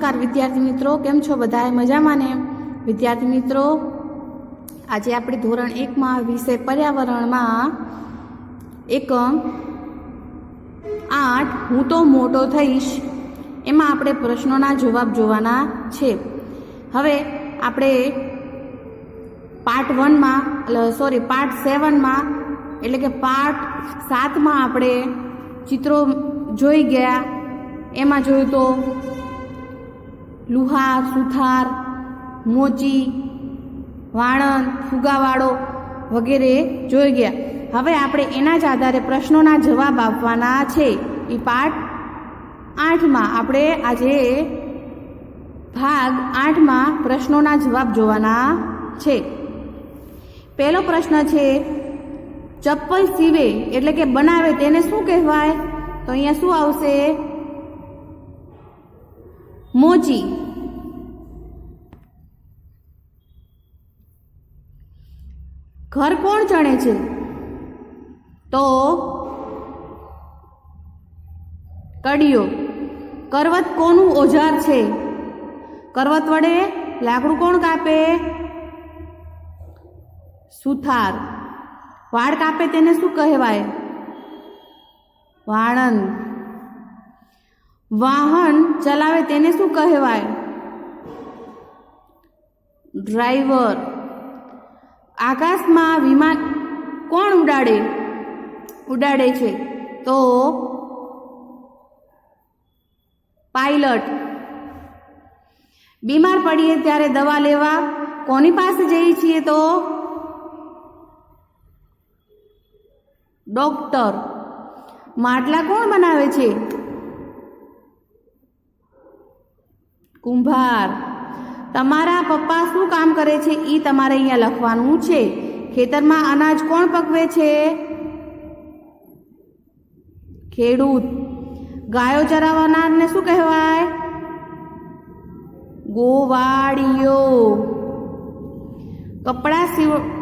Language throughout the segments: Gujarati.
નમસ્કાર વિદ્યાર્થી મિત્રો, કેમ છો બધાએ? મજામાં ને? વિદ્યાર્થી મિત્રો, આજે આપણે ધોરણ 1માં વિષય પર્યાવરણમાં એકમ 8 હું તો મોટો થઈશ એમાં આપણે પ્રશ્નોના જવાબ જોવાના છે. હવે આપણે પાર્ટ 7માં એટલે કે પાર્ટ 7માં આપણે ચિત્રો જોઈ ગયા. એમાં જોયું તો લુહાર, સુથાર, મોચી, વાણંદ, ફુગાવાળો વગેરે જોઈ ગયા. હવે આપણે એના જ આધારે પ્રશ્નોના જવાબ આપવાના છે. એ પાર્ટ 8માં આપણે આજે ભાગ 8માં પ્રશ્નોના જવાબ જોવાના છે. પહેલો પ્રશ્ન છે, ચપ્પલ સીવે એટલે કે બનાવે તેને શું કહેવાય? તો અહીંયા શું આવશે? મોચી. ઘર કોણ ચણે છે? તો કડિયો. કરવત કોનું ઓજાર છે? કરવત વડે લાકડું કોણ કાપે? સુથાર. વાળ કાપે તેને શું કહેવાય? વાણંદ. વાહન ચલાવે તેને શું કહેવાય? ડ્રાઈવર. આકાશમાં વિમાન કોણ ઉડાડે છે? તો પાયલટ. બીમાર પડીએ ત્યારે દવા લેવા કોની પાસે જઈએ છીએ? તો ડોક્ટર. માટલા કોણ બનાવે છે? કુંભાર. તમારા પપ્પા શું કામ કરે છે? એ તમારે અહીંયા લખવાનું છે. ખેતરમાં અનાજ કોણ પકવે છે? ખેડૂત. ગાયો ચરાવનારને શું કહેવાય? ગોવાળિયો. કપડાં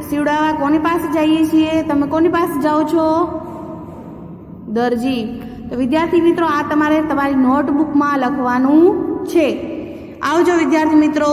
સીવડાવવા કોની પાસે જઈએ છીએ? તમે કોની પાસે જાઓ છો? દરજી. તો વિદ્યાર્થી મિત્રો, આ તમારે તમારી નોટબુકમાં લખવાનું છે. આવજો વિદ્યાર્થી મિત્રો.